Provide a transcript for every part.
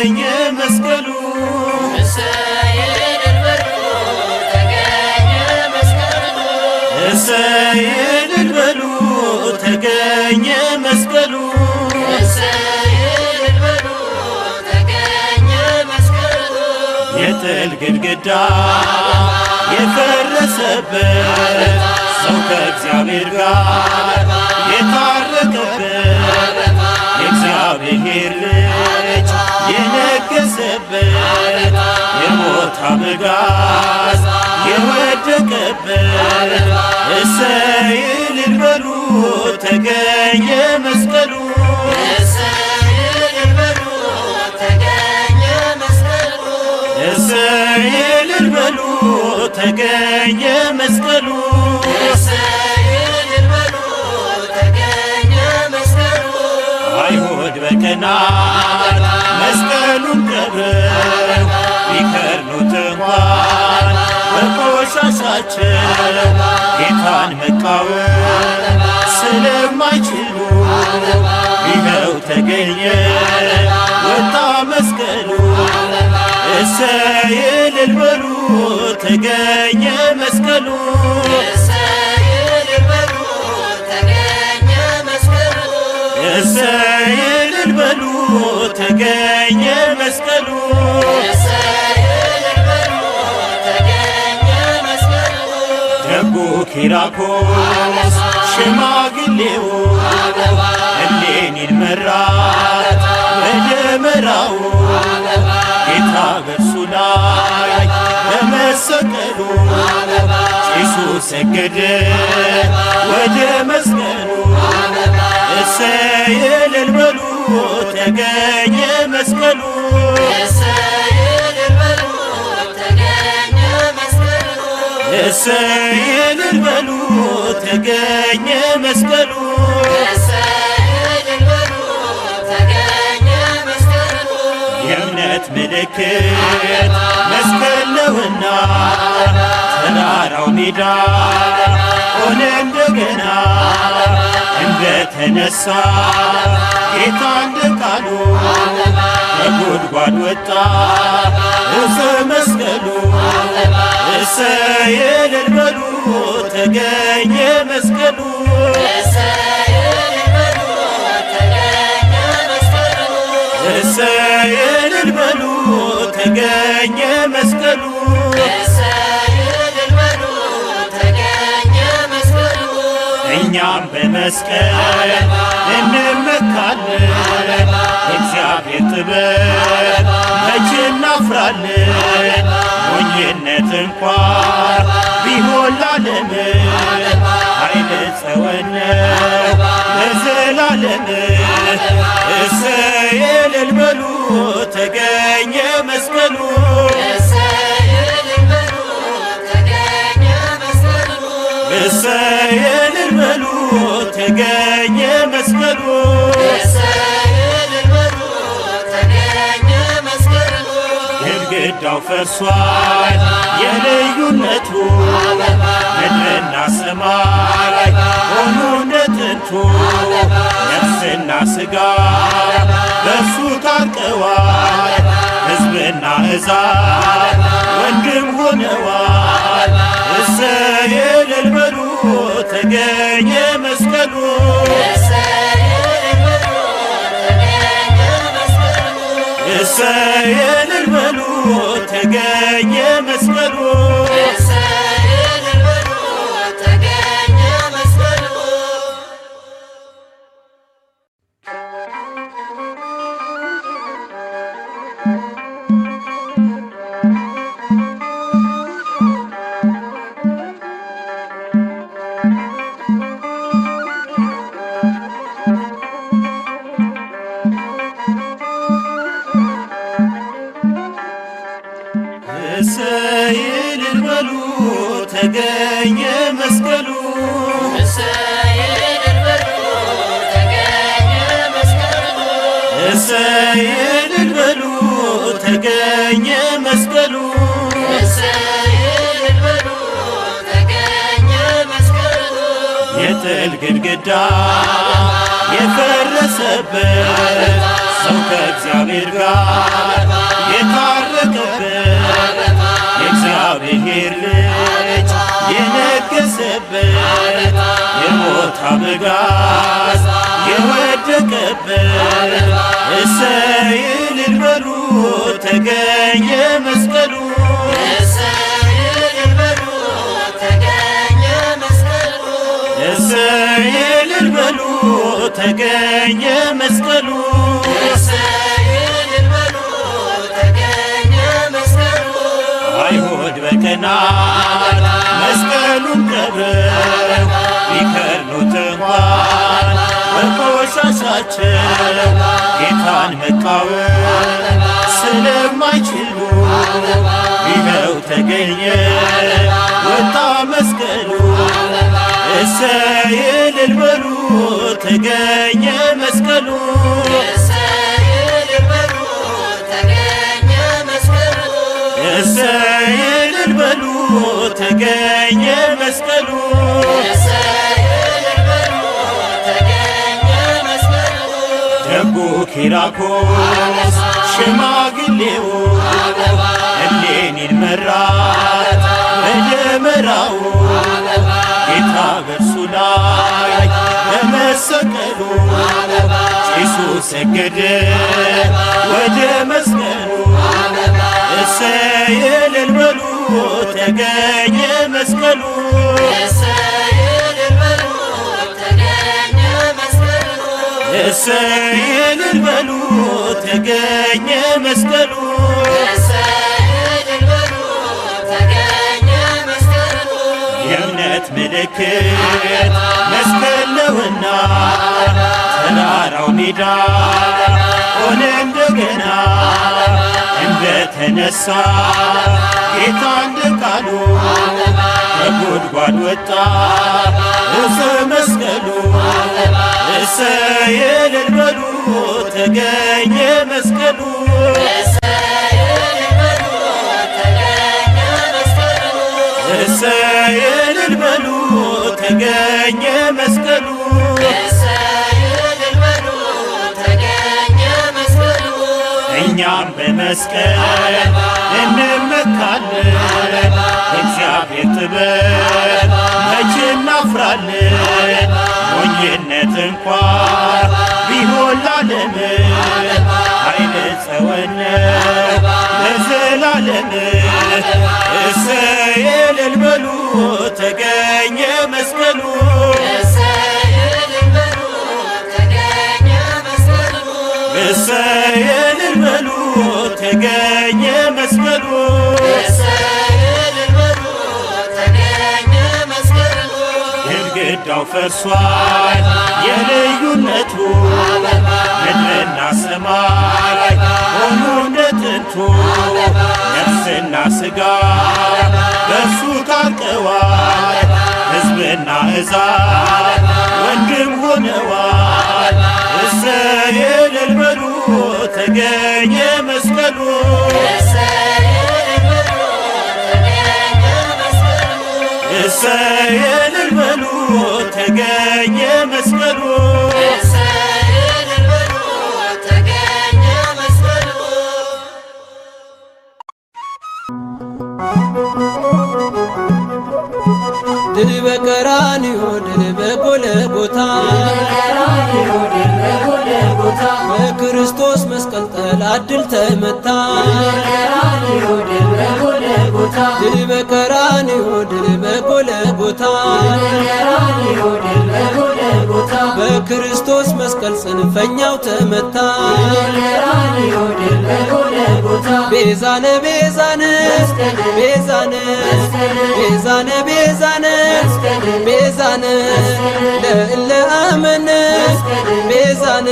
ተገኘ መስቀሉ እሰይ እልል በሉ ተገኘ መስቀሉ እሰይ እልል በሉ ተገኘ መስቀሉ እሰይ እልል በሉ ተገኘ መስቀሉ የጥል ግድግዳ የፈረሰበት ሰው ከእግዚአብሔር ጋር የታረቀበት የእግዚአብሔር ልጅ የነገሰበት የሞት አበጋዝ የወደቀበት እሰይ እልል በሉ ተገኘ መስቀሉ እሰይ እልል በሉ ተገኘ መስቀሉ እሰይ እልል በሉ ተገኘ መስቀሉ እሰይ እልል በሉ ተገኘ መስቀሉ አይሁድ በቀናት መስቀሉን ቀብረው ቢከርኑት እንኳን በቆሻሻቸው ጌታን መቃወም ስለማይችሉ ይኸው ተገኘ ወጣ መስቀሉ እሰይ እልል በሉ ተገኘ መስቀሉ እሰይ እልል በሉ ተገኘ መስቀሉ እሰይ እልል በሉ ተገኘ መስቀሉ እሰይ እልል በሉ ተገኘ መስቀሉ ደጉ ኪራኮስ ሽማግሌው እሌኒን መራት በደመራው ጌታ በእርሱ ላይ በመሰቀሉ ጭሱ ሰገደ ወደ መስቀሉ እሰይ እልል በሉ ተገኘ መስቀሉ እሰይ እልል በሉ ተገኘ መስቀሉ እሰይ እልል በሉ ተገኘ መስቀሉ እሰይ እልል በሉ ተገኘ መስቀሉ የእምነት ምልክት መስቀል ነውና ተራራው ሜዳ ሆነ እንደገና እንደተነሳ ጌታ እንደ ቃሉ ከጉድጓድ ወጣ ዕፀ መስቀሉ እሰይ እልል በሉ ተገኘ መስቀሉ እሰይ እልል በሉ ተገኘ መስቀሉ እሰይ እልል በሉ ተገኘ መስቀሉ እሰይ እልል በሉ ተገኘ መስቀሉ እኛም በመስቀል እንመካለን እግዚአብሔር ጥበብ መቼ እናፍራለን ሞኝነት እንኳን ቢሆን ላለም ኃይለ ጸወነ ለዘላለም እሰይ እልል በሉ ተገኘ መስቀሉ እሰይ እልል በሉ ተገኘ መስቀሉ እሰይ እልል በሉ ተገኘ መስቀሉ እሰይ እልል በሉ ተገኘ መስቀሉ ግድግዳው ፈርሷል የልዩነቱ ምድርና ሰማይ ሆኑ እንደ ጥንቱ ነፍስና ሥጋ በእርሱ ታርቀዋል ሕዝብና አሕዛብ ወንድም ሆነዋል እሰይ እልል በሉ ተገኘ መስቀሉ እሰይ እልል በሉ ተገኘ መስቀሉ እሰይ እልል በሉ ተገኘ መስቀሉ እሰይ እልል በሉ ተገኘ መስቀሉ እሰይ እልል በሉ ተገኘ መስቀሉ እሰይ እልል በሉ ተገኘ መስቀሉ እሰይ እልል በሉ ተገኘ መስቀሉ እሰይ እልል በሉ ተገኘ መስቀሉ የጥል ግድግዳ የፈረሰበት ሰው ከእግዚአብሔር ጋር የታረቀበት የእግዚአብሔር ልጅ የነገሰበት የሞት አበጋዝ የወደቀበት እሰይ እልል በሉ ተገኘ መስቀሉ እሰይ እልል በሉ ተገኘ መስቀሉ እሰይ እልል በሉ ተገኘ መስቀሉ እሰይ እልል በሉ ተገኘ መስቀሉ አይሁድ በቀናት መስቀሉን ቀብረው ቢከርኑት እንኳን በቆሻሻቸው ጌታን መቃወም ስለማይችሉ ይኸው ተገኘ ወጣ መስቀሉ እሰይ እልል በሉ ተገኘ መስቀሉ እሰይ እልል በሉ ተገኘ መስቀሉ እሰይ እልል በሉ ተገኘ መስቀሉ እሰይ እልል በሉ ተገኘ መስቀሉ ደጉ ኪራኮስ ሽማግሌው እሌኒን መራት በደመራው ጌታ በእርሱ ላይ በመሰቀሉ ጭሱ ሰገደ ወደ መስቀሉ እሰይ እልል በሉ ተገኘ መስቀሉ እሰይ እልል በሉ ተገኘ መስቀሉ እሰይ እልል በሉ ተገኘ መስቀሉ እሰይ እልል በሉ ተገኘ መስቀሉ የእምነት ምልክት መስቀል ነውና ተራራው ሜዳ ሆነ እንደገና እንደተነሳ ጌታ እንደ ቃሉ ከጉድጓድ ወጣ ዕፀ መስቀሉ እሰይ እልል በሉ ተገኘ መስቀሉ እሰይ እልል በሉ ተገኘ መስቀሉ እሰይ እልል በሉ ተገኘ መስቀሉ እሰይ እልል በሉ ተገኘ መስቀሉ እኛም በመስቀል እንመካለን እግዚአብሔር ጥበብ መቼ እናፍራለን ሞኝነት እንኳን ቢሆን ላለም ኃይለ ጸወነ ለዘላለም እሰይ እልል በሉ ተገኘ መስቀሉ እሰይ እልል በሉ ተገኘ መስቀሉ እሰይ እልል በሉ ተገኘ መስቀሉ እሰይ እልል በሉ ተገኘ መስቀሉ ግድግዳው ፈርሷል የልዩነቱ ምድርና ሰማይ ሆኖ እንደ ጥንቱ ነፍስና ሥጋ በእርሱ ታርቀዋል ሕዝብና አሕዛብ ወንድም ሆነዋል እሰይ እልል በሉ ተገኘ መስቀሉ እሰይ እልል በሉ ተገኘ መስቀሉ እሰይ እልል በሉ ተገኘ መስቀሉ እሰይ እልል በሉ ተገኘ መስቀሉ ድል በቀራንዮ ድል በጎልጎታ በክርስቶስ መስቀል ጠላት ድል ተመታ ድል በቀራንዮ ድል በጎልጎታ በክርስቶስ መስቀል ጽንፈኛው ተመታ ቤዛነ ቤዛነ ቤዛነ ቤዛነ ቤዛነ ቤዛነ ለእለ አመነ ቤዛነ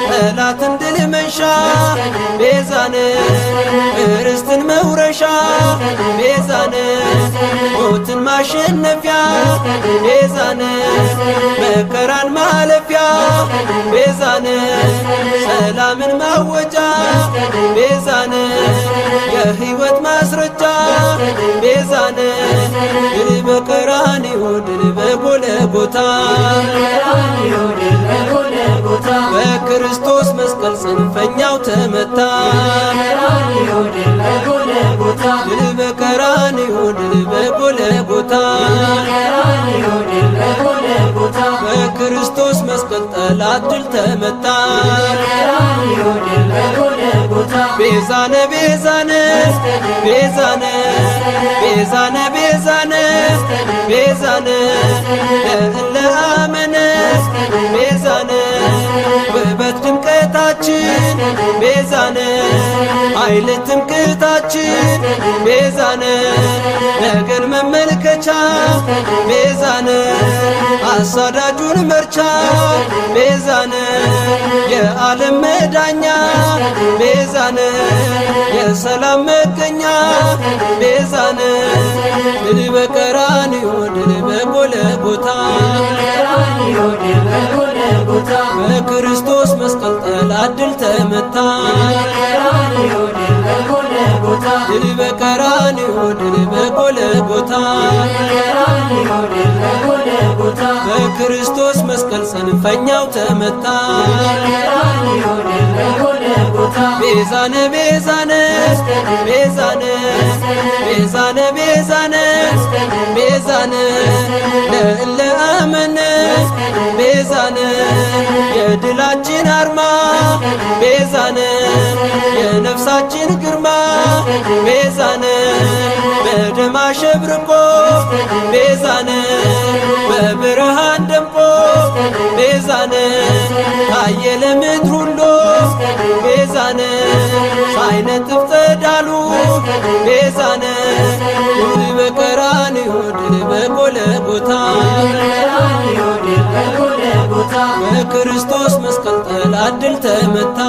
ጠላትን ድል መንሻ ቤዛነ ርስትን መውረሻ ቤዛነ ሞትን ማሸነፊያ ቤዛነ መከራን ማለፊያ ቤዛነ ሰላምን ማወጃ ቤዛነ የሕይወት ማስረጃ ቤዛነ ድል በቀራንዮ ድል በጎልጎታ በክርስቶስ መስቀል ጽንፈኛው ተመታ። ድል በቀራንዮ ድል በጎልጎታ በክርስቶስ መስቀል ጠላት ድል ተመታ። ቤዛነ ቤዛነ ቤዛነ ቤዛነ ቤዛነ ቤዛነ ለእለ አመነ ቤዛነ ውበት ድምቀታችን ቤዛነ ኃይል ትምክህታችን ቤዛነ ነገር መመልከቻ ቤዛነ አሳዳጁን መርቻ ቤዛነ የዓለም መዳኛ ቤዛነ የሰላም መገኛ ቤዛነ ድል በቀራንዮ ድል በጎልጎታ በክርስቶስ መስቀል ጠላት ድል ተመታ። ድል በቀራንዮ ድል በጎልጎታ በክርስቶስ መስቀል ጽንፈኛው ተመታ። ቤዛነ ቤዛነ ቤዛነ ቤዛነ ቤዛነ ቤዛነ ለእለ አመነ ቤዛነ የድላችን አርማ ቤዛነ የነፍሳችን ግርማ ቤዛነ በደም አሸብርቆ ቤዛነ በብርሃን ደምቆ ቤዛነ ታየ ለምድር ሁሉ ቤዛነ ሳይነጥፍ ጸዳሉ ቤዛነ ድል በቀራንዮ ድል በጎልጎታ በክርስቶስ መስቀል ጠላት ድል ተመታ።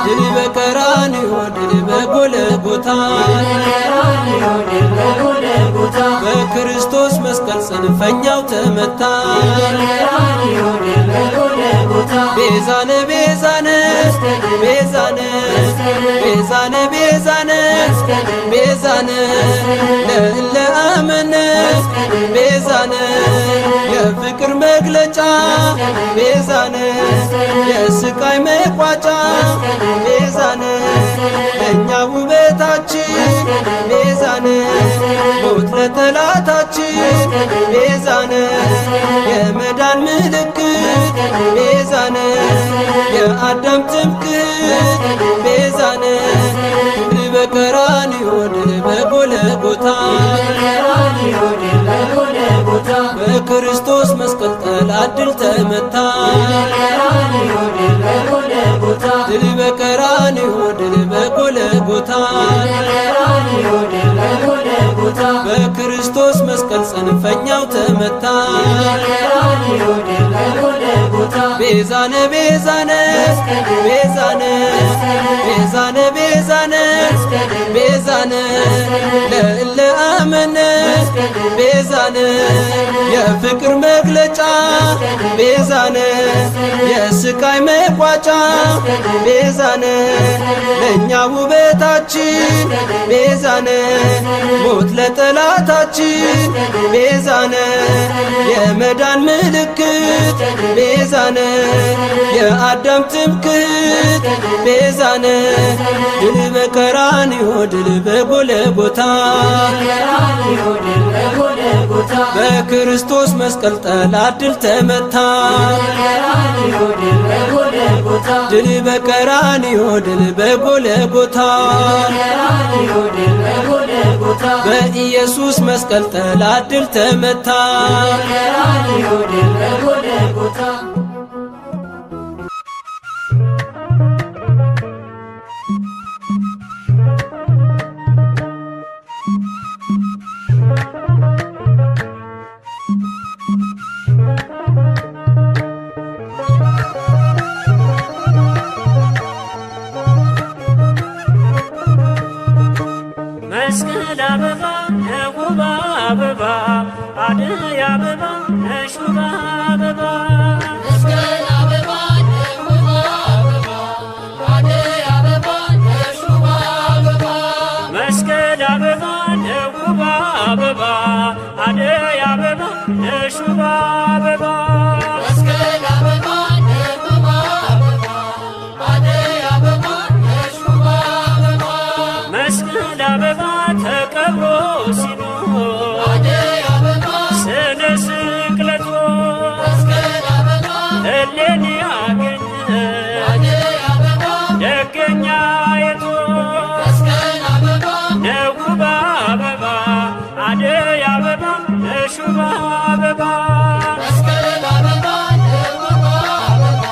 ድል በቀራንዮ ድል በጎልጎታ በክርስቶስ መስቀል ጽንፈኛው ተመታ። ቤዛነ ቤዛነ ቤዛነ ቤዛነ ቤዛነ ቤዛነ ለእለ አመነ ቤዛነ የፍቅር መግለጫ ቤዛነ የስቃይ መቋጫ ቤዛነ ለእኛ ውበታችን ቤዛነ ሞት ለጠላታችን ቤዛነ የመዳን ምልክት ቤዛነ የአዳም ትምክህት ቤዛነ ድል በቀራንዮ ድል በጎልጎታ በክርስቶስ መስቀል ጠላት ድል ተመታ። ድል በቀራንዮ ድል በጎልጎታ በክርስቶስ መስቀል ጽንፈኛው ተመታ። ቤዛነ ቤዛነ ቤዛነ ቤዛነ ቤዛነ ቤዛነ ለእለ አመነ ቤዛነ የፍቅር መግለጫ ቤዛነ የስቃይ መቋጫ ቤዛነ ለእኛ ውበታችን ቤዛነ ሞት ለጠላታችን ቤዛነ የመዳን ምልክት ቤዛነ የአዳም ትምክህት ቤዛነ ድል በቀራንዮ ድል በጎልጎታ በክርስቶስ መስቀል ጠላት ድል ተመታ። ድል በቀራንዮ ድል በጎልጎታ በኢየሱስ መስቀል ጠላት ድል ተመታ። መስቀል አበባ ነውብ አበባ አደይ አበባ ነሹባ አበባ መስቀል አበባ ነውብ አበባ አደይ አበባ ነሹባ አበባ መስቀል አበባ ነውብ አበባ አደይ አበባ ነሹባ አበባ መስቀል አበባ ተቀብሮ ሲኖር አደይ አበባ ስነ ስቅለቱ መስቀል አበባ እሌኒ አገኘ አደይ አበባ ደገኛ የቱ መስቀል አበባ ነውባ አበባ አደይ አበባ ነሹባ አበባ መስቀል አበባ ነውባ አበባ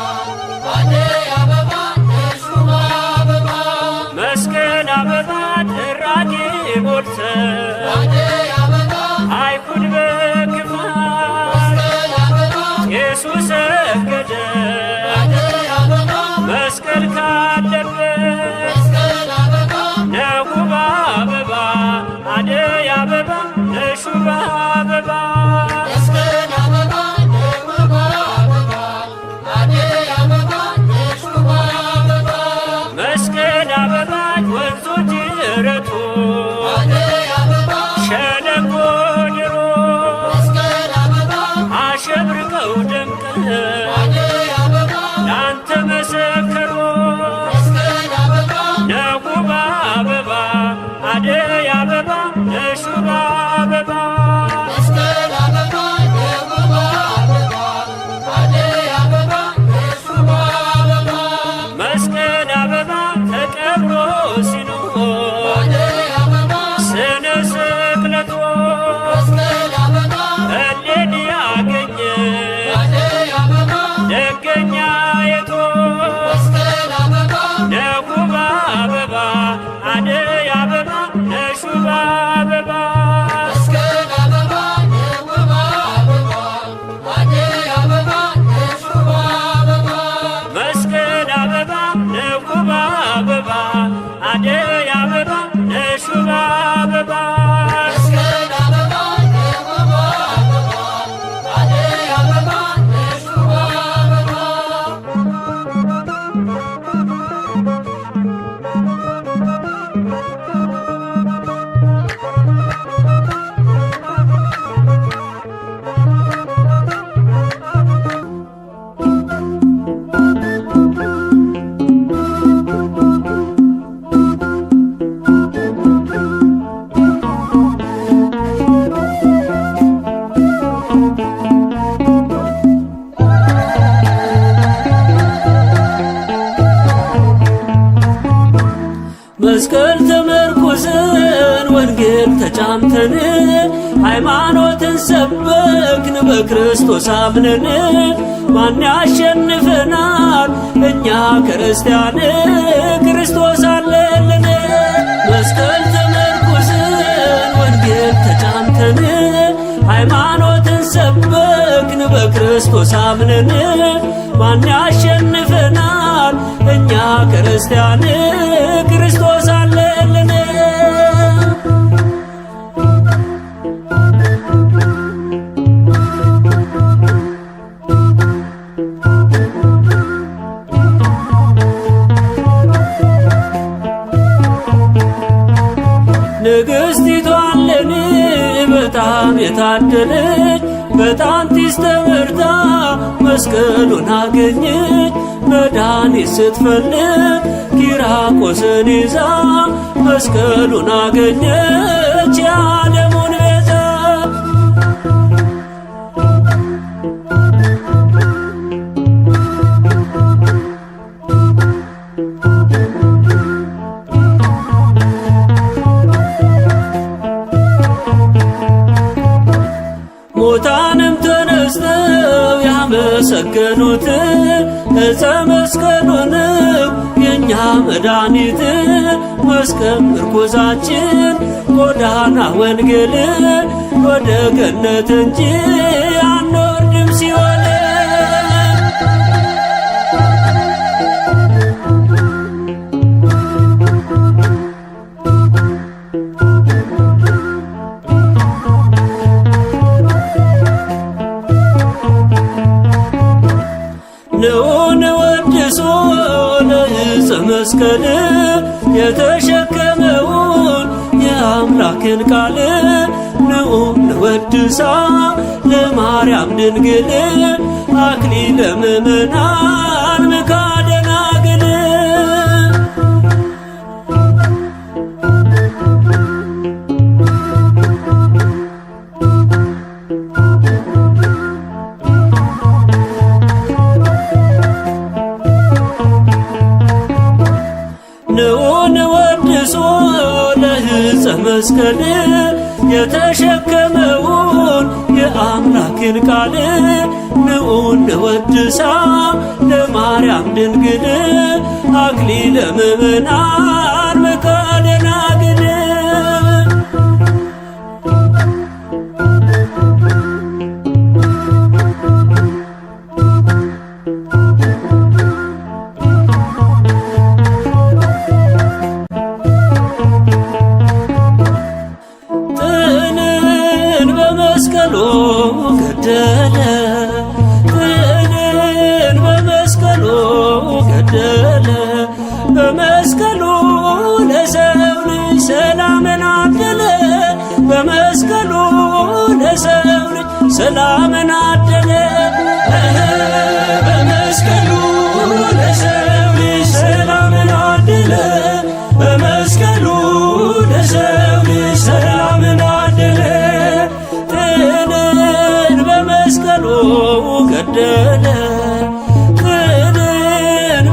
አደይ አበባ ነሹባ አበባ መስቀል አበባ ጥራጌ ሞልተ አደይ አበባ አይሁድ በክፋት መስቀል አበባ ቄሱ ሰገደ አደይ አበባ መስቀል ካለበት መስቀል አበባ ነውባ አበባ አደይ አበባ ነሹባ አበባ መስቀል አበባ ነውባ አበባ አደይ አበባ ነሹባ አበባ መስቀል አበባ ወንዞች ጅረቱ አደይ አበባ ሸለቆ ድሮ መስቀል አበባ አሸብርቀው ደምቀ አደይ አበባ ላንተ መሰከሮ መስቀል አበባ ነውባ አበባ አደይ አበባ ነሹባ አበባ መስቀል አበባ ነውባ አበባ አደይ አበባ ነሹባ አበባ መስቀል አበባ ተቀብሮ ሲኖር አደይ አበባ ስነ ስቅለቱ መስቀል አበባ እሌኒ አገኘ አደይ አበባ ደገኛ የቱ መስቀል አበባ ነውባ አበባ አደይ አበባ ነሹባ አበባ መስቀል አበባ ነውባ አበባ አደይ አበባ ነሹባ አበባ መስቀል አበባ ነውባ አበባ አደይ አበባ ነሹባ አበባ መስቀል አበባ ነውባ አበባ አደይ አበባ ነሹባ አበባ መስቀል ተመርኩዘን ወንጌል ተጫምተን ሃይማኖትን ሰበክን በክርስቶስ አምነን ማን ያሸንፈናል እኛ ክርስቲያን ክርስቶስ አለልን። መስቀል ተመርኩዘን ወንጌል ተጫምተን ሃይማኖትን ሰበክን በክርስቶስ አምነን ማን ያሸንፈናል እኛ ክርስቲያን ክርስቶስ አለልን። ንግሥቲቷን ለኔ በጣም የታደለች በጣንቲስ ተመርታ መስቀሉን አገኘች። መድኃኒት ስትፈልግ ኪራቆስን ይዛ መስቀሉን አገኘች የዓለሙን ቤዛ። ሙታንም ተነስተው ያመሰገኑት ዕፀ መስቀሉንም የእኛ መድኃኒት መስቀል ምርኩዛችን ጎዳና ወንጌል ወደ ገነት እንጂ አንወርድም ሲኦል። ንዑን ወድሶ ለዕፀ መስቀል የተሸከመውን የአምላክን ቃል ንዑን ወድሳ ለማርያም ድንግል አክሊለ ምእመናን ምካደናግል መስቀል የተሸከመውን የአምላክን ቃል ንዑ እንወድሳ ለማርያም ድንግል አክሊለ ምእመናን መካነ ደናግል ገደለ ጥልን በመስቀሉ ገደለ በመስቀሉ ለሰው ልጅ ሰላምን አደለ በመስቀሉ ለሰው ልጅ ሰላምን አደለ በመስቀሉ ለሰው ልጅ ሰላምን አደለ በመስቀሉ ለሰው ልጅ ሰላምን አደለ በመስቀሉ ገደለ ጥልን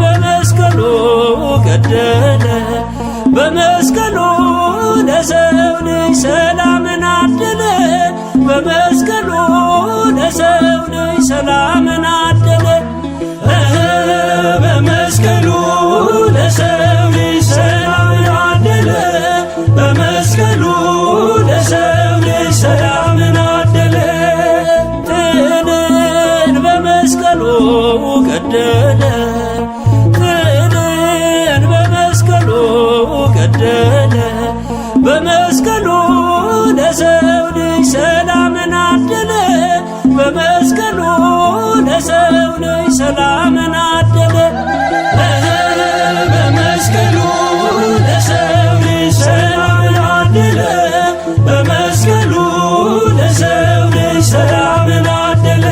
በመስቀሉ ገደለ በመስቀሉ ለሰው ልጅ ሰላምን አደለ በመስቀሉ ለሰው ልጅ ሰላምን አደለ በመስቀሉ ለሰው ልጅ ሰላምን አደለ በመስቀሉ ለሰው ልጅ ሰላምን አደለ ገደለ ጥልን በመስቀሉ ገደለ በመስቀሉ ለሰው ልጅ ሰላምን አደለ በመስቀሉ ለሰው ልጅ ሰላምን አደለ በመስቀሉ ለሰው ልጅ ሰላምን አደለ በመስቀሉ ለሰው ልጅ ሰላምን አደለ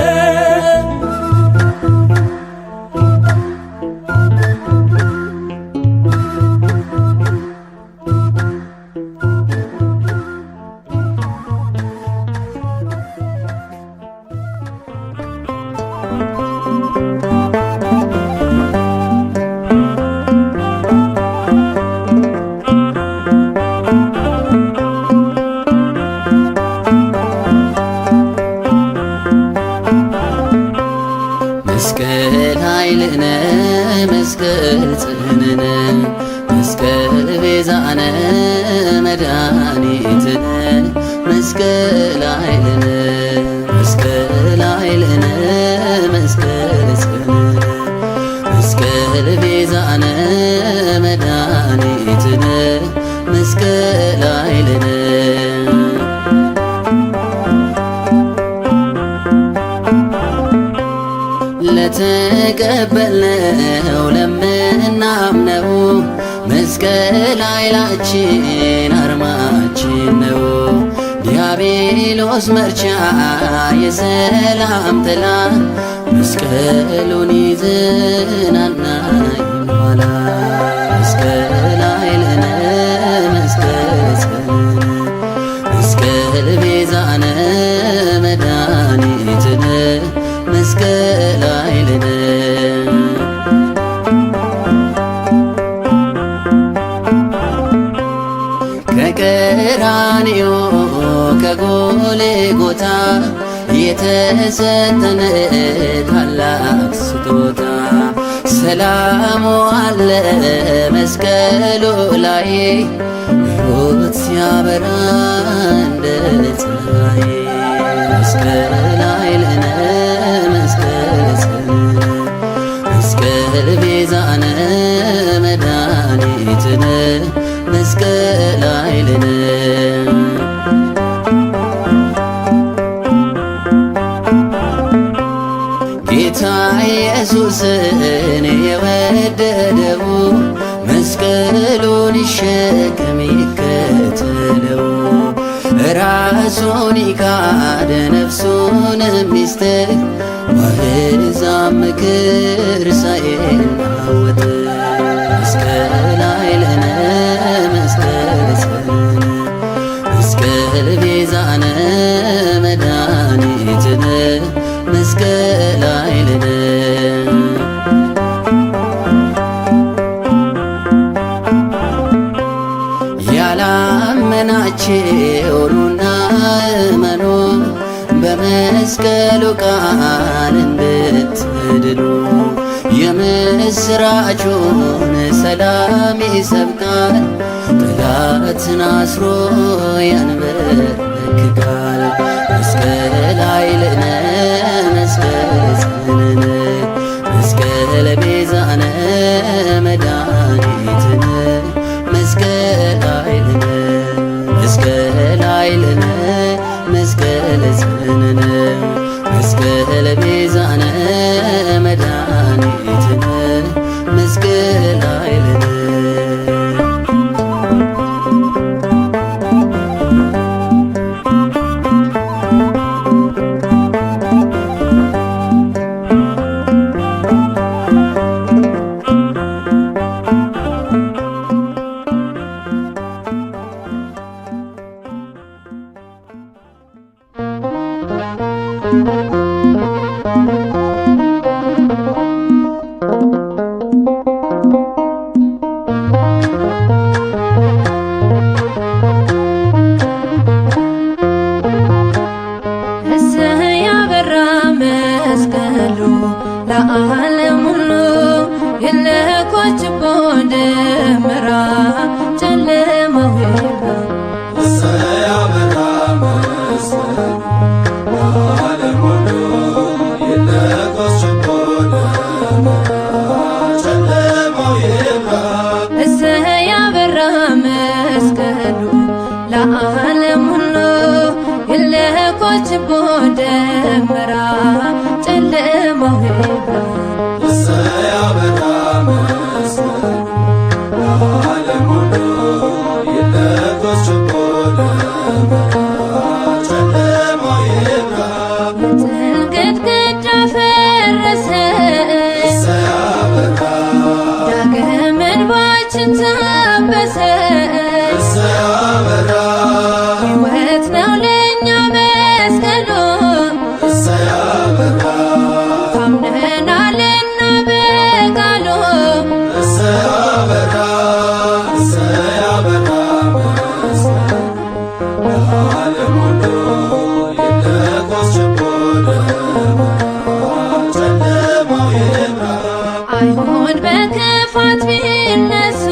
መስቀል ኃይልነ መስቀል ጽንዕነ መስቀል ቤዛነ መድኃኒትነ መስቀል ኃይልነ መስቀል ኃይልነ መስቀል ጽንዕነ መስቀል ቤዛነ መድኃኒትነ መስቀል ኃይልነ ለተቀበልነው ለምናምነው መስቀል ኃይላችን አርማችን ነው። ዲያብሎስ መርቻ የሰላም ጥላ መስቀሉን ይዘን አናይም ኋላ መስቀል ኃይልነ መስቀል ጽንዕነ መስቀል ቤዛነ መድኃኒትነ መስቀል ኃይልነ ከቀራንዮ ከጎልጎታ የተሰጠን ታላቅ ስጦታ ሰላሙ አለ መስቀሉ ላይ ሕይወት ሲያበራ እንደ ፀሐይ መስቀል ኃይልነ መስቀል ጽንዕነ መስቀል ቤዛነ መድኃኒትነ መስቀል ኃይልነ ጌታ ኢየሱስን የወደደው መስቀሉን ይሸከም ይከተለው ራሱን ይካደ ነፍሱን ሚስጥር በአሕዛብ ምክር ሳይናወጥ መስቀል ኃይልነ መስቀል ጽንዕነ መስቀል ቤዛነ መድኃኒትነ መስቀል ኃይልነ ያላመኑትን የታመናችሁ ኑና እመኑ በመስቀሉ ቃል እንድትድኑ የምስራቹን ሰላም ይሰብካል ጠላትን አስሮ ያንበረክካል። መስቀል ኃይልነ መስቀል ጽንዕነ መስቀል ቤዛነ መድኃኒትነ መስቀል ኃይልነ መስቀል ኃይልነ መስቀል ጽንዕነ መስቀል ቤዛነ መድኃኒትነ መስቀል ኃይልነ ለዓለም ሁሉ የለኮችቦ ደመራ ጨለማው ይብራ። እሰይ አበራ መስቀሉ ለዓለም ሁሉ የለኮችቦ ደመራ ጨለማው ይብራ። እሰይ አበራ መስቀሉ ለዓለም ሁሉ የለኮችቦ ደመራ ጨለማው ይብራ። እሰይ አበራ መስቀሉ ለዓለም ሁሉ የለኮችቦ ደመራ ጨለማው ይብራ። የጥል ግድግዳ ፈረሰ እሰይ አበራ ዳግም እንባችን ታበሰ። እሰይ አበራ ሕይወት ነው ለእኛ መስቀሉ እሰይ አበራ ታምነናልና በቃሉ። እሰይ አበራ እሰይ አበራ መስቀሉ ለዓለም ሁሉ የለኮችቦ ደመራ ጨለማው ይብራ። አይሁድ በክፋት ቢነሱ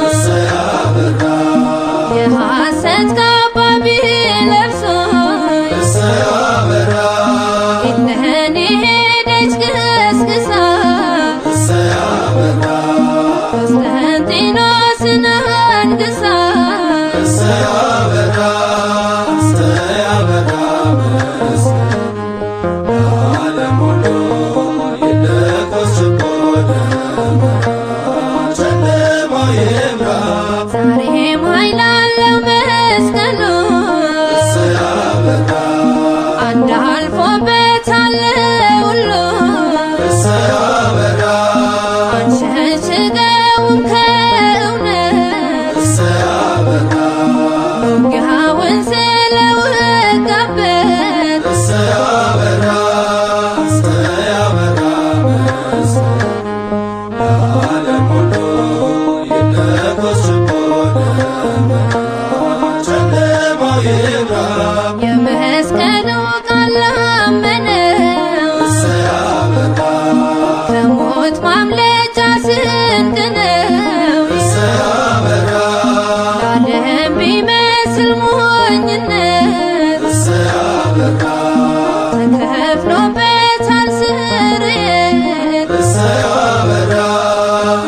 እሰይ አበራ የሐሰት ካባ ቢለብሱ እሰይ አበራ እነሆ ሄደች ገስግሳ እሰይ አበራ ቆስጠንጢኖስን አንግሳ። እሰይ አበራ እሰይ አበራ መስቀሉ ለዓለም ሁሉ የለኮችቦ ደመራ ጨለማው ይብራ። ዛሬም ኃይል አለው መስቀሉ እሰይ አበራ አንድ አልፎበታል ሁሉ። እሰይ አበራ አንሸሽገውም ከእውነት እሰይ አበራ ውጊያውን ስለወጋበት። እሰይ አበራ እሰይ አበራ መስቀሉ ለዓለም ሁሉ የለኮችቦ ደመራ ጨለማው ይብራ። የመስቀሉ ቃል ላመነው እሰይ አበራ ከሞት ማምለጫ ስንቅ ነው። እሰይ አበራ ለዓለም ቢመስል ሞኝነት እሰይ አበራ ተከፍሎበታል ስርየት። እሰይ አበራ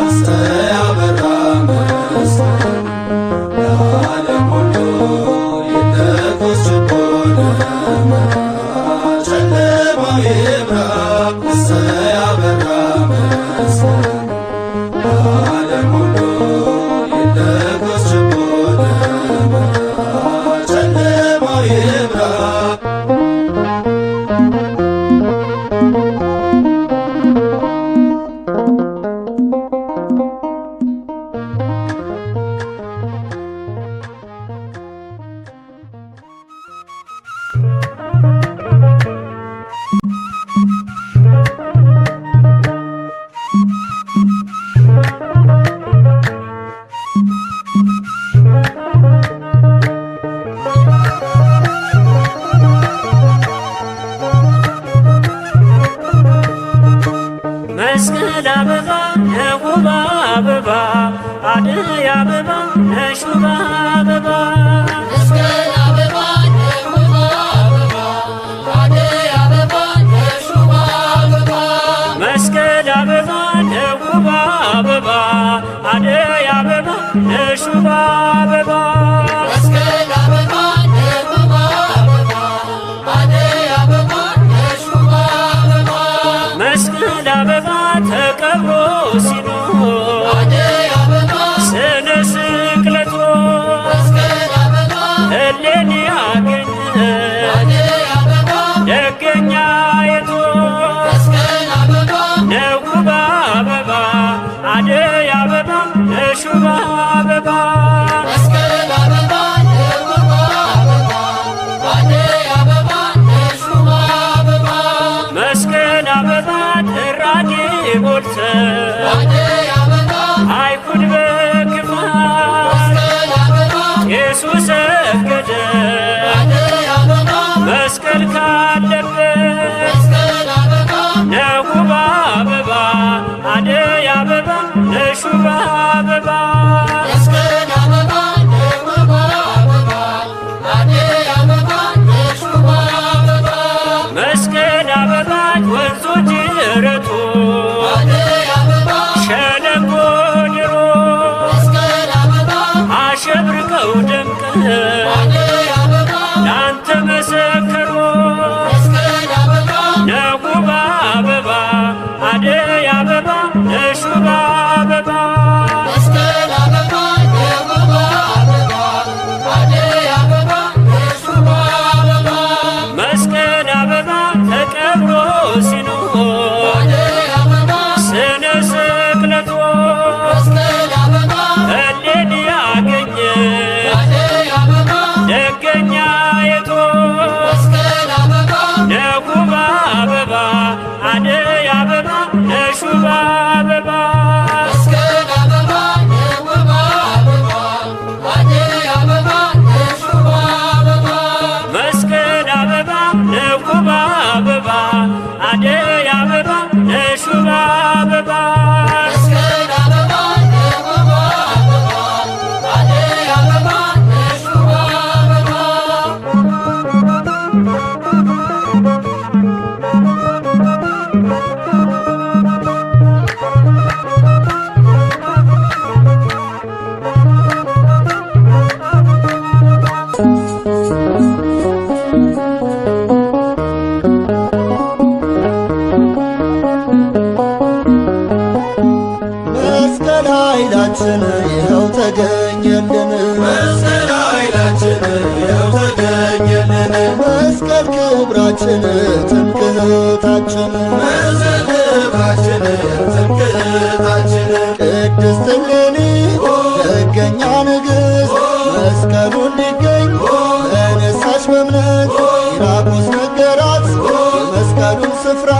እሰይ አበራ መስቀሉ ለዓለም ሁሉ የለኮችቦ ደመራ ጨለማው ይብራ። እሰይ አበራ መስቀሉ ለዓለም ሁሉ የለኮችቦ ደመራ ድንቅህ ላንተ መሰከሩ ነጉባ አበባ አደይ አበባ ነሹባ አበባ መስቀል አበባ ተቀብሮ ሲኖር ስነ ስቅለቱ እሌን ያገኘ ደገኛ የቶ ነጉባ አበባ አደይ አበባ ነሹባ አበባ መስቀል አበባ ነጉባ አበባ አደይ አበባ ነሹባ አበባ መስቀል ኃይላችን ይኸው ተገኘልን መስቀል ኃይላችን ይኸው ተገኘልን መስቀል ክብራችን ትምክህታችን መስቀል ክብራችን ትምክህታችን ቅድስት እሌኒ ደገኛ ንግሥት መስቀሉ እንዲገኝ ተነሳች በእምነት ኪራቆስ ነገራት የመስቀሉን ስፍራ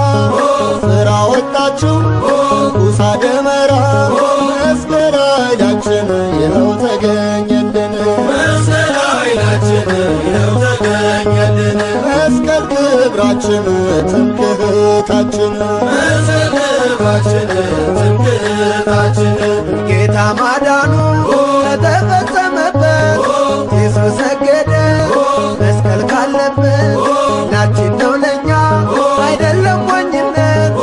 ፍራ ወጣችው ንጉሣ ደመራ መስቀል ኃይላችን ይኸው ተገኘልን መስቀል ኃይላችን ይኸው ተገኘልን መስቀል ክብራችን ትምክህታችን መስቀል ክብራችን ትምክህታችን ጌታ ማዳኑ ተፈጸመበት ኢየሱስ ሰገደ መስቀል ካለበት ናችን ነው ለኛ አይደለም ሞኝነት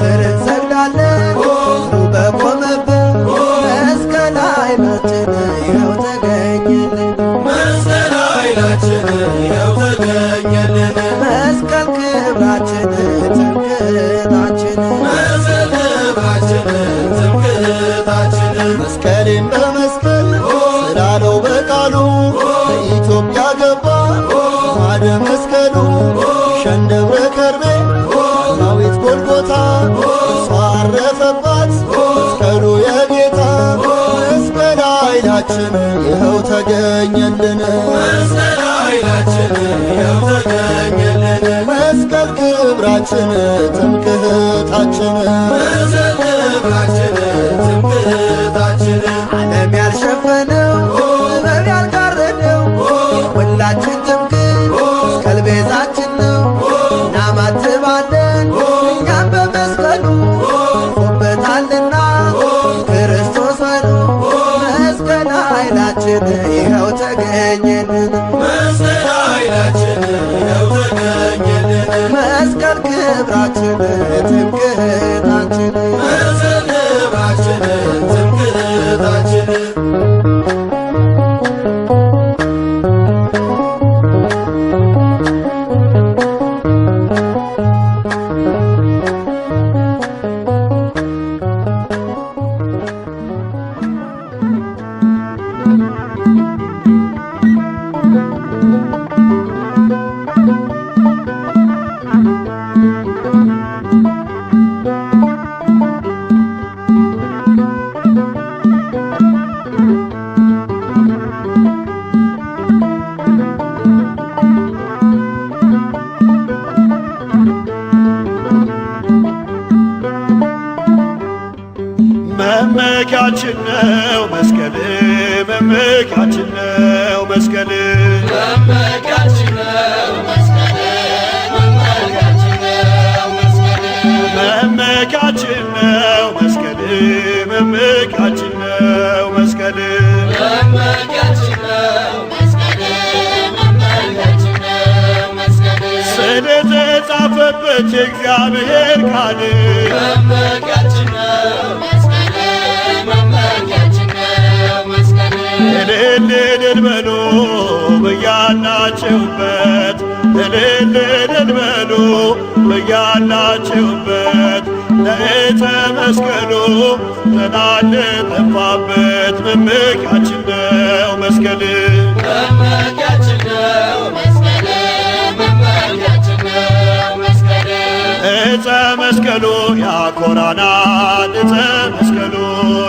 ፍርን ሰግዳለን በቆመበት መስቀል ኃይላችን ይኸው ተገኘልን መስቀል ኃይላችን ይኸው ተገኘልን መስቀል ክብራችን ትምክህታችን መስቀል ክብራችን ትምክህታችን መስቀሌን በመስቀል ስላለው በቃሉ በኢትዮጵያ ገባ ማደ መስቀሉ ሸንደብረ ከርቤ ዳዊት ጎልጎታ እርሷ አረፈባት መስቀሉ የጌታ መስቀል ኃይላችን ይኸው ተገኘልን መስቀል ኃይላችን ይኸው ተገኘልን መስቀል ክብራችን ትምክህታችን መስቀል ክብራችን ትምክህታችን ዓለም ያልሸፈነው ጥበብ ያልጋረደው ሁላችን ትምክህት መስቀል ቤዛችን ነው እናማትባለን እኛም በመስቀሉ አልፎበታልና ክርስቶስ በሉ መስቀል ኃይላችን ይኸው ተገኘልን መስቀል ኃይላችን ይኸው ተገኘልን መስቀል ክብራችን ትምክህታችን መስቀል ክብራችን ትምክህታችን መመኪያችን ነው መስቀል መመኪያችን ነው መስቀል መመኪያችን ነው መስቀል መመኪያችን ነው መስቀል መመኪያችን ነው መስቀል መመኪያችን ነው መስቀል መመኪያችን ነው መስቀል መመኪያችን ነው መስቀል ስለተጻፈበት የእግዚአብሔር ቃል መመኪያችን ነው መስቀል መመኪያችን ነው መስቀል እልል እልል በሉ በያላችሁበት እልል እልል በሉ በያላችሁበት ለዕፀ መስቀሉ ጠላት ለጠፋበት መመኪያችን ነው መስቀል መመኪያችን ነው መስቀል መመኪያችን ነው መስቀል ዕፀ መስቀሉ ያኮራናል ዕፀ መስቀሉ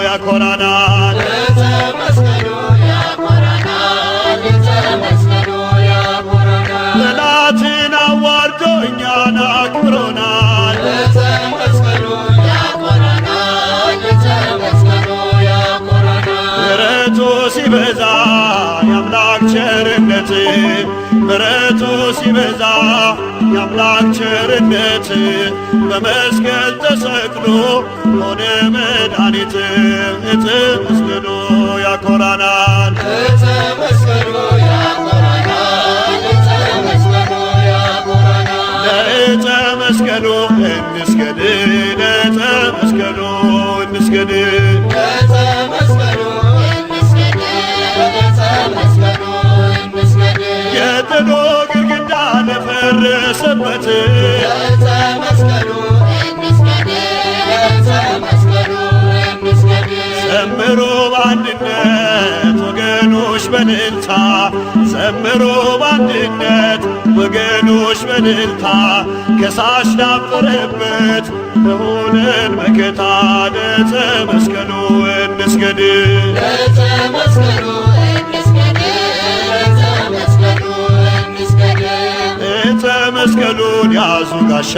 ያኮራናል ዕፀ መስቀሉ ያኮራናል ዕፀ መስቀሉ ያኮራናል ጠላትን አዋርዶ እኛን አክብሮናል ዕፀ መስቀሉ ያኮራናል ዕፀ መስቀሉ ያኮራናል ምሕረቱ ሲበዛ የአምላክ ቸርነት ምሕረቱ ሲበዛ የአምላክ ቸርነት በመስቀል ተሰቅሎ ሆነ መድኃኒት ዕፀ መስቀሉ ያኮራናል ዕፀ መስቀሉ ያኮራናል ዕፀ መስቀሉ ያኮራናል ለዕፀ መስቀሉ እንስገድ ለዕፀ መስቀሉ እንስገድ ዕፀ መስቀሉ እንስገድ ዕፀ መስቀሉ እንስገድ የጥሎ ግድግዳ ለፈረሰበት ዕፀ መስቀሉ እንስገድ ዕፀ መስቀሉ እንስገድ ዘምሩ በአንድነት ወገኖች በእልልታ ዘምሩ በአንድነት ወገኖች በእልልታ ከሳሽ ዳፈረበት ለሆነን መከታ ለዕፀ መስቀሉ እንስገድ ዕፀ መስቀሉ እንስገድ ዕፀ መስቀሉ እንስገድ ዕፀ መስቀሉን ያዙ ጋሻ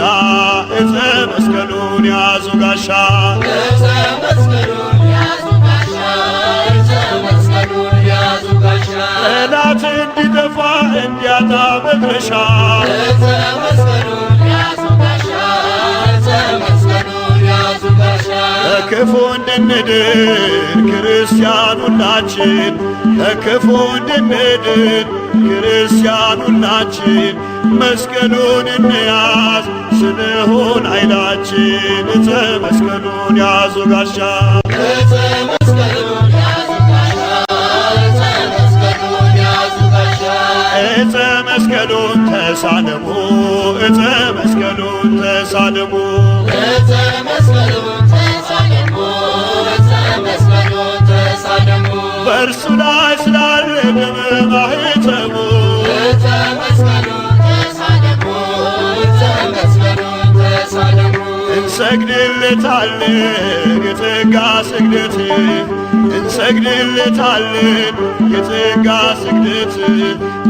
ዕፀ መስቀሉን ያዙ ጋሻ ዕፀ መስቀሉን ያዙ ጋሻ ዕፀ መስቀሉን ያዙ ጋሻ ጠላት እንዲጠፋ እንዲያጣ መድረሻ ዕፀ መስቀሉን ያዙ ጋሻ ዕፀ መስቀሉን ያዙ ጋሻ ከክፉ እንድንድን ክርስቲያን ሁላችን ከክፉ እንድንድን ክርስቲያን ሁላችን መስቀሉን እንያዝ ስንሆን ኃይላችን ዕፀ መስቀሉን ያዙ ጋሻ ዕፀ መስቀሉን ያዙ ጋሻ ዕፀ መስቀሉን ያዙ ጋሻ ዕፀ መስቀሉን ተሳለሙ ዕፀ መስቀሉን ተሳለሙ ዕፀ መስቀሉን ተሳለሙ ዕፀ መስቀሉን ተሳለሙ በእርሱ ላይ ስላለ ደመ ማኅተሙ ዕፀ መስቀሉን ተሳለሙ ዕፀ መስቀሉን ተሳለሙ እንሰግድለታለን የጸጋ ስግደት እንሰግድለታለን የጸጋ ስግደት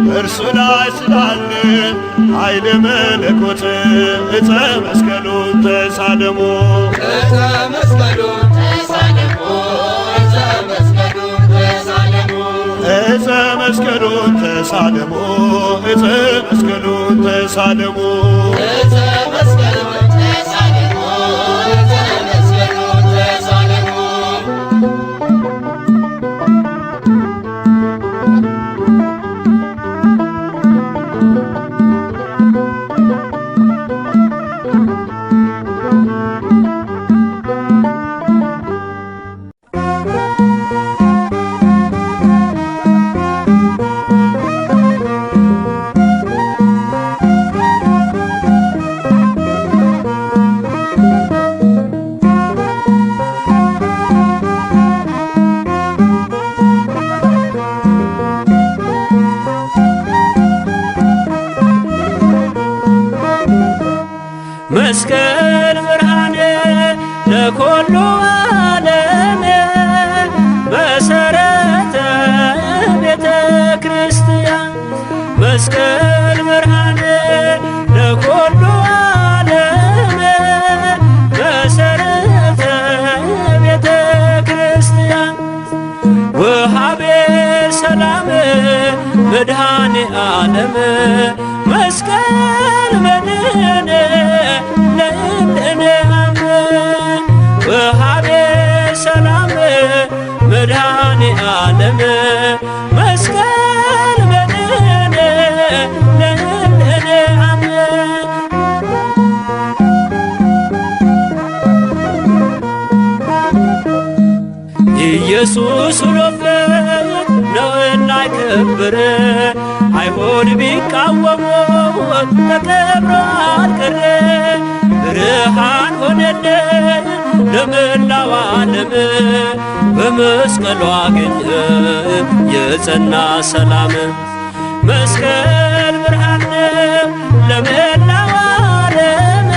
በእርሱ ላይ ስላለ ኃይለ መለኮት ዕፀ መስቀሉን ተሳለሙ ዕፀ መስቀሉን ተሳለሙ ዕፀ መስቀሉን ተሳለሙ ዕፀ መስቀሉን ተሳለሙ ዕፀ መስቀሉን ተሳለሙ ዕፀ መስቀሉን ተሳለሙ ዕፀ መስቀሉን ተሳለሙ መስቀል ብርሃነ ለኩሉ ዓለም መሰረተ ቤተ ክርስቲያን መስቀል ብርሃነ ለኩሉ ዓለም መሰረተ ቤተ ክርስቲያን ወሃቤ ሰላም መድኃኔ ዓለም መስቀል መድኃኔ ለእምነ አምን ወሃቤ ሰላም መድኃኔ ዓለም መስቀል መድኃኔ ለእምነ አምን ኢየሱስ ሎበት ነውና የከበረ አይሁድ ቢቃወሙት ተከብሮ አልቀረ። ብርሃን ሆነልን ለመላው ዓለም በመስቀሉ አገኘ የጸና ሰላም። መስቀል ብርሃን ነው ለመላው ዓለም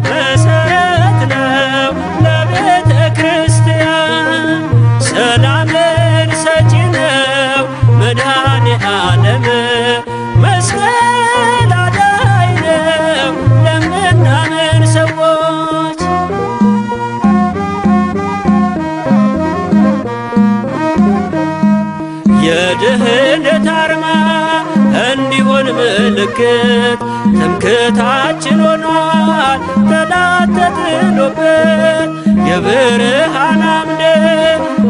መሰረት ነው ለቤተ ክርስቲያን። ሰላምን ሰጪ ነው መድኃኔ ዓለም መስቀል አዳኝ ነው ለምናምን ሰዎች። የድህነት አርማ እንዲሆን ምልክት ትምክህታችን ሆኗል ጠላት ተጥሎበት። የብርሃን አምድ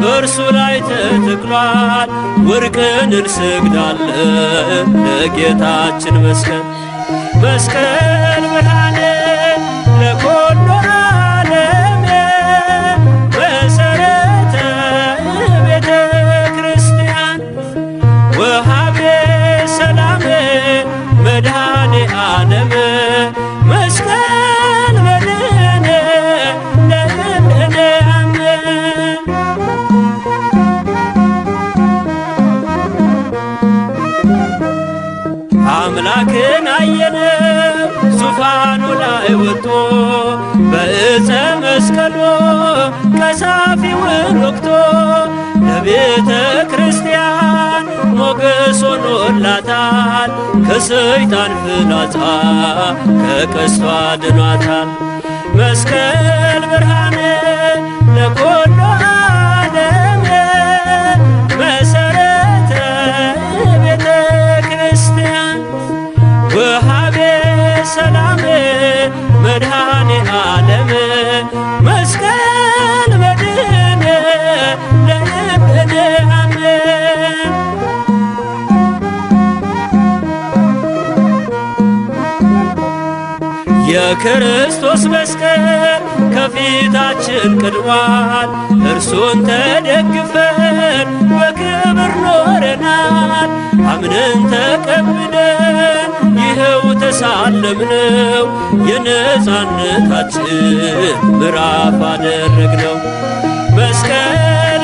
በእርሱ ላይ ተተክሏል። ወርቅን እንሰግዳለን ለጌታችን መስቀል። መስቀል ብርሃን ለኩሉ ዓለም መሰረተ ቤተ ክርስቲያን። ወሃቤ ሰላም መድኃኔ ዓለም መስቀል መድኃኔ ለእምነ አምን። አምላክን አየነው ዙፋኑ ላይ ወጥቶ በዕፀ መስቀሉ ቀሳፊውን ወግቶ። ለቤተ ክርስቲያን ሞገስ ሆኖላታል ከሰይጣን ፍላጻ ከቀስቷ ድኗታል። መስቀል ብርሃን ለኩሉ ዓለም መሰረተ ቤተ ክርስቲያን። ወሃቤ ሰላም መድኃኔ ዓለም መስቀል መድኃኔ ለእምነ አምን። የክርስቶስ መስቀል ከፊታችን ቀድሟል። እርሱን ተደግፈን በክብር ኖረናል። አምነን ተቀብለን ይኸው ተሳለምነው የነፃነታችን ምዕራፍ አደረግነው። መስቀል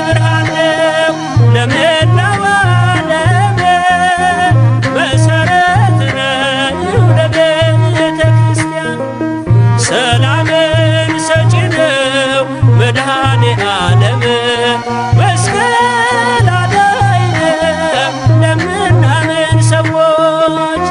ብርሃን ነው ለመላው ዓለም መሰረት ነው ለቤተ ክርስቲያን። ሰላምን ሰጪ ነው መድኃኔ ዓለም መስቀል አዳኝ ነው ለምናምን ሰዎች።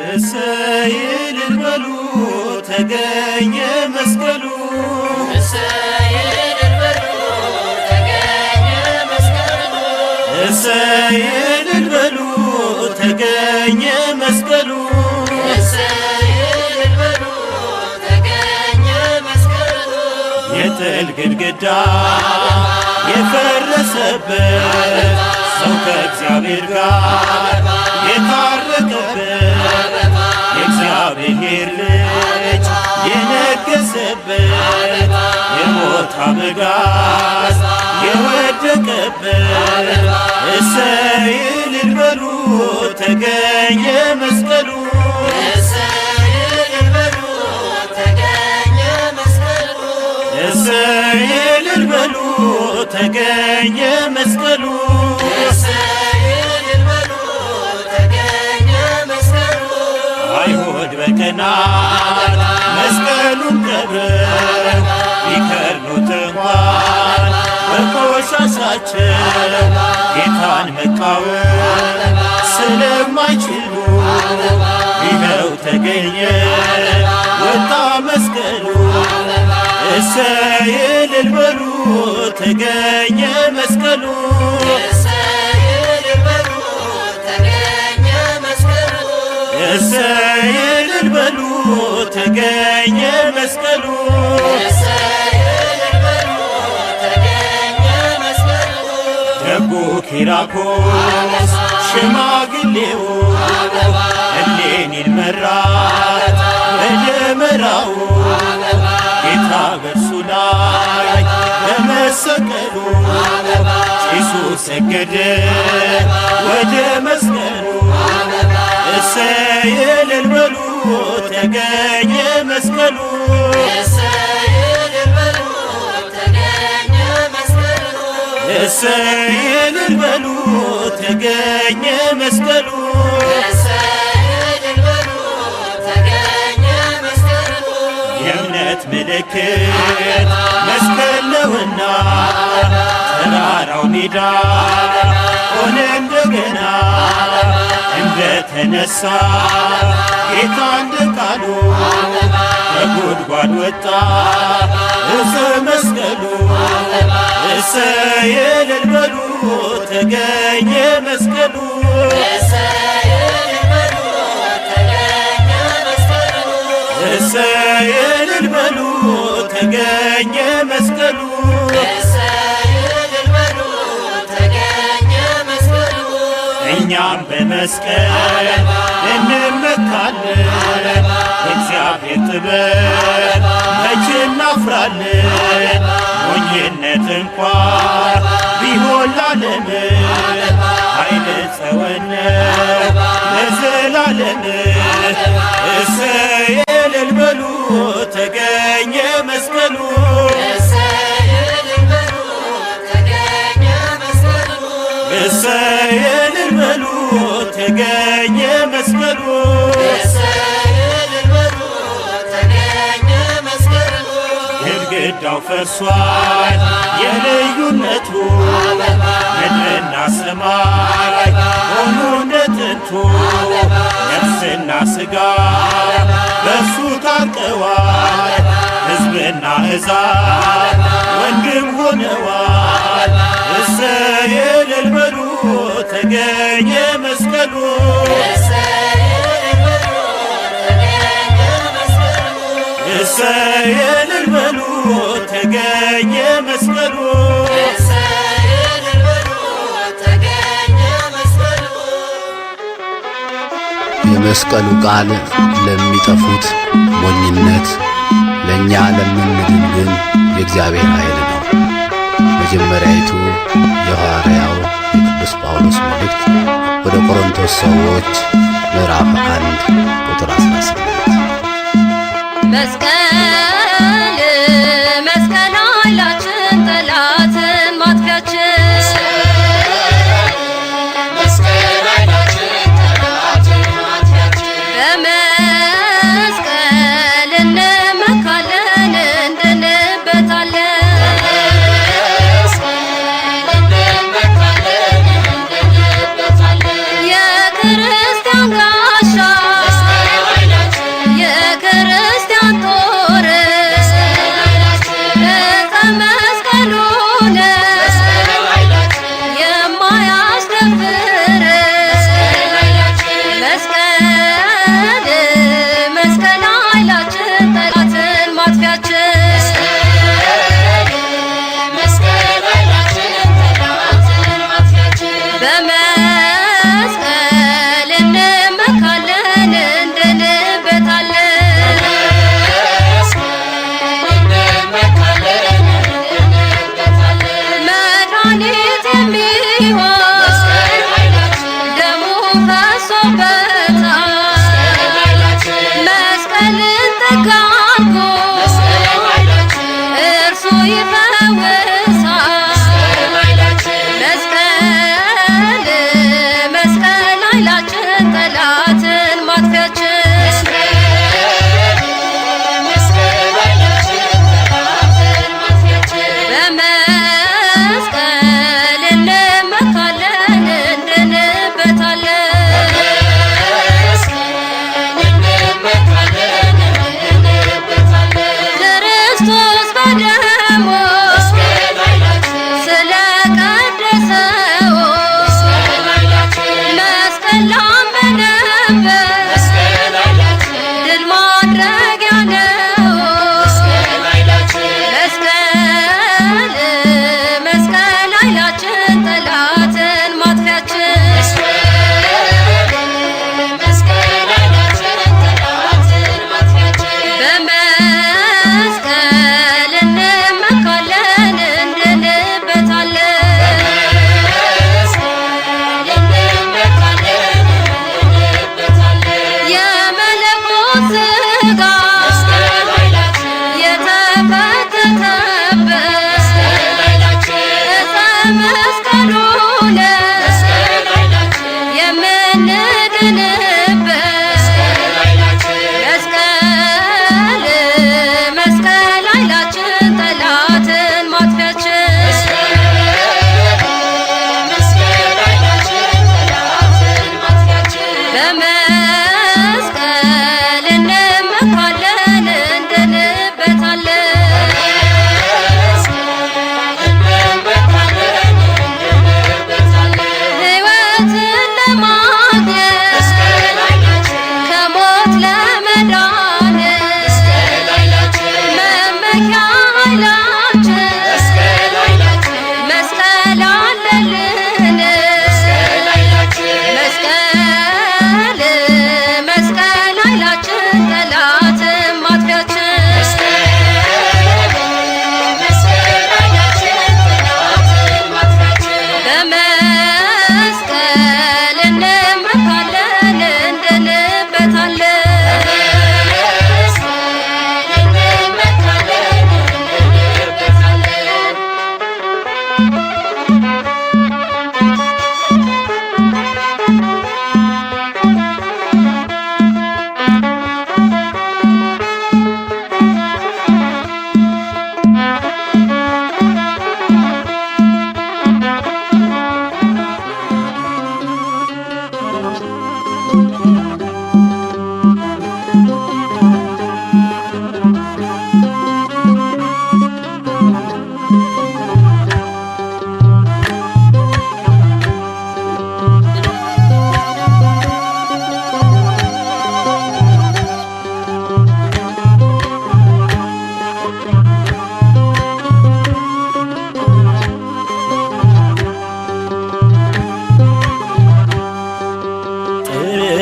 እሰይ እልል በሉ ተገኘ መስቀሉ። እሰይ እልል በሉ ተገኘ መስቀሉ። እሰይ እልል በሉ ተገኘ መስቀሉ። እሰይ እልል በሉ ተገኘ መስቀሉ። የጥል ግድግዳ የፈረሰበት ሰው ከእግዚአብሔር ጋር የታረቀበት የእግዚአብሔር ልጅ የነገሰበት የሞት አበጋዝ የወደቀበት። እሰይ እልል በሉ ተገኘ መስቀሉ። እሰይ እልል በሉ ተገኘ መስቀሉ። እሰይ እልል በሉ ተገኘ መስቀሉ። እሰይ እልል በሉ ተገኘ መስቀሉ። አይሁድ በቀናት መስቀሉን ቀብረው ቢከርኑት እንኳን በቆሻሻቸው ጌታን መቃወም ስለማይችሉ ይኸው ተገኘ ወጣ መስቀሉ። እሰይ እልል በሉ ተገኘ መስቀሉ። እሰይ እልል በሉ ተገኘ እሰይ እልል በሉ ተገኘ መስቀሉ ደጉ ኪራኮስ ሽማግሌው እሌኒን መራ በደመራው ጌታ በእርሱ ላይ በመሰቀሉ ጢሱ ሰገደ ወደ መስቀሉ እሰይ እልል በሉ ተገኘ መስቀሉ እሰይ እልል በሉ ተገኘ መስቀሉ የእምነት ምልክት መስቀል ነውና ተራራው ሜዳ ሆነ እንደገና እንደተነሳ ጌታ እንደ ቃሉ ከጉድጓድ ወጣ እፀ መስቀሉ እሰይ እልል በሉ ተገኘ መስቀሉ እሰይ እልል በሉ ተገኘ መስቀሉ እኛም በመስቀል እንመካለን እግዚአብሔር ጥበብ መቼ እናፍራለን ሞኝነት እንኳን ቢሆን ላለም ኃይለ ጸወነ ለዘላለም እሰይ እልል በሉ ተገኘ መስቀሉ እሰይ እልል በሉ ተገኘ መስቀሉ ግድግዳው ፈርሷል የልዩነቱ ምድርና ሰማይ ሆኑ እንደ ጥንቱ ነፍስና ሥጋ በእርሱ ታርቀዋል ሕዝብና አሕዛብ ወንድም ሆነዋል እሰይ እልል በሉ ተገኘ መስቀሉ እሰይ እልል በሉ ተገኘ መስቀሉ የመስቀሉ ቃል ለሚጠፉት ሞኝነት ለእኛ ለምንድን ግን የእግዚአብሔር ኃይል ነው። መጀመሪያይቱ የሐዋርያው የቅዱስ ጳውሎስ መልእክት ወደ ቆሮንቶስ ሰዎች ምዕራፍ 1 ቁጥር 18 መስቀል መስቀል ኃይላችን ጠላትን ማጥፊያችን በመስቀል እንመካለን እንድንበታለን የክርስቲያን ጋሻ የክርስቲያን ጦር ዕፀ መስቀሉ የማያስደፍር መስቀል መስቀል ኃይላችን ጠላትን ማጥፊያችን በመስቀል እንመካለን እንድንበታለን መድኃኒት የሚሆን ደሙ ፈሶበታል መስቀልን ተጋርጎ እርሱ ይፈውሳል መስቀል መስቀል ኃይላችን ጠላትን ማጥፊያችን በመስቀል እንመካለን እንድንበታለን ክርስቶስ በደሙ ስለቀደሰው መስቀል ላመነበት የምንድንበት መስቀል መስቀል ኃይላችን ጠላትን ማጥፊያችን በመስቀል እንመካለን እንድንበታለን ሕይወትን ለማግኘት ከሞት ለመዳን መመኪያ ኃይላችን መስቀል አለልን መስቀል መስቀል ኃይላችን ጠላትን ማጥፊያችን በመስቀል እንመካለን እንድንበታለን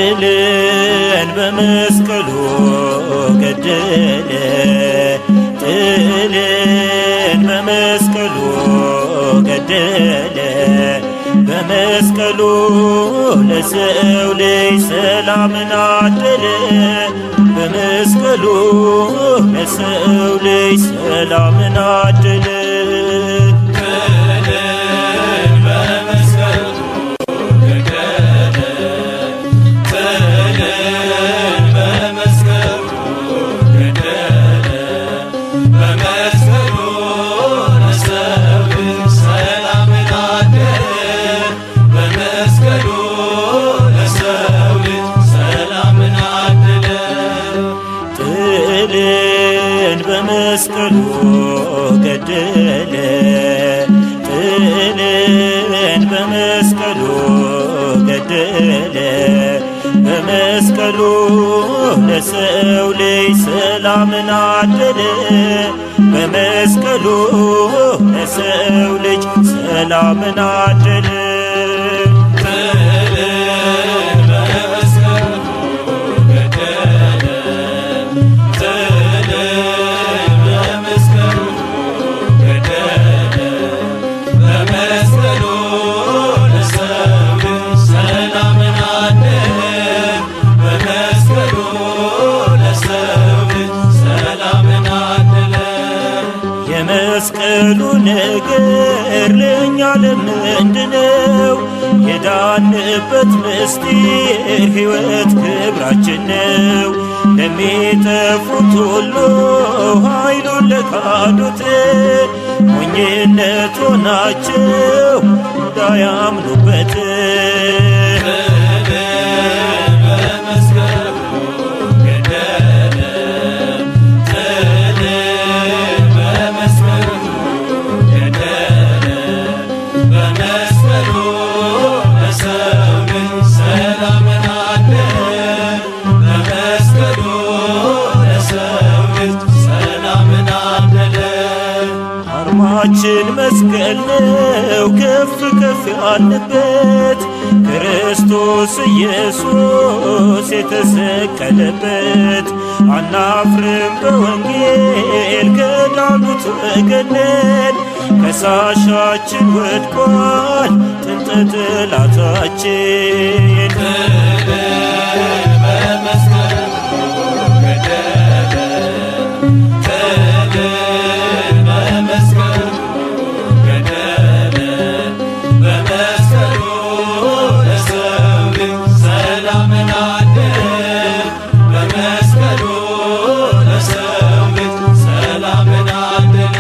ጥልን በመስቀሉ ገደለ ጥልን በመስቀሉ ገደለ በመስቀሉ ለሰው ልጅ ሰላምን አደለ በመስቀሉ ለሰው ልጅ ሰላምን አደለ ጥልን በመስቀሉ ገደለ ጥልን በመስቀሉ ገደለ በመስቀሉ ለሰው ልጅ ሰላምን አደለ በመስቀሉ ለሰው ልጅ ሰላምን አደለ የመስቀሉ ነገር ለእኛ ለምንድነው? የዳንበት ምስጢር ሕይወት ክብራችን ነው። ለሚጠፉት ሁሉ ኃይሉን ለካዱት ሞኝነት ሆናቸው እንዳያምኑበት አርማችን መስቀል ነው ከፍ ከፍ ያለበት ክርስቶስ ኢየሱስ የተሰቀለበት። አናፍርም በወንጌል ከዳኑት ወገን ነን። ከሳሻችን ወድቋል ጥንተ ጠላታችን ሰላምን አደለ በመስቀሉ ለሰው ልጅ ሰላምን አደለ።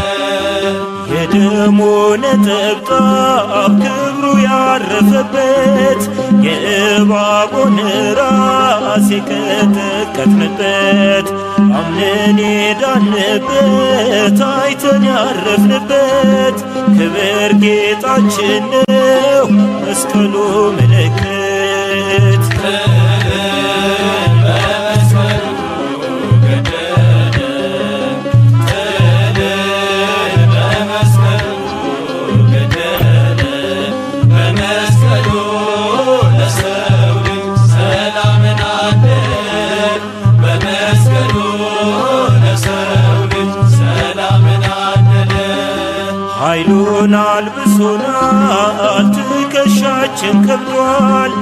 የደሙ ነጠብጣብ ክብሩ ያረፈበት የእባቡን ራስ የቀጠቀጥንበት አምነን የዳንበት አይተን ያረፍንበት ክብር ጌጣችን ነው መስቀሉ ምልክት። ኃይሉን አልብሶናል ትከሻችን ከብዷል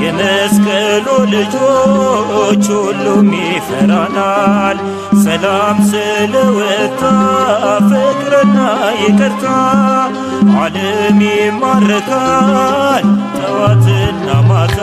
የመስቀሉ ልጆች ሁሉም ይፈራናል። ሰላም ስለወጣ ፍቅርና ይቅርታ ዓለም ይማረካል ጠዋትና ማታ።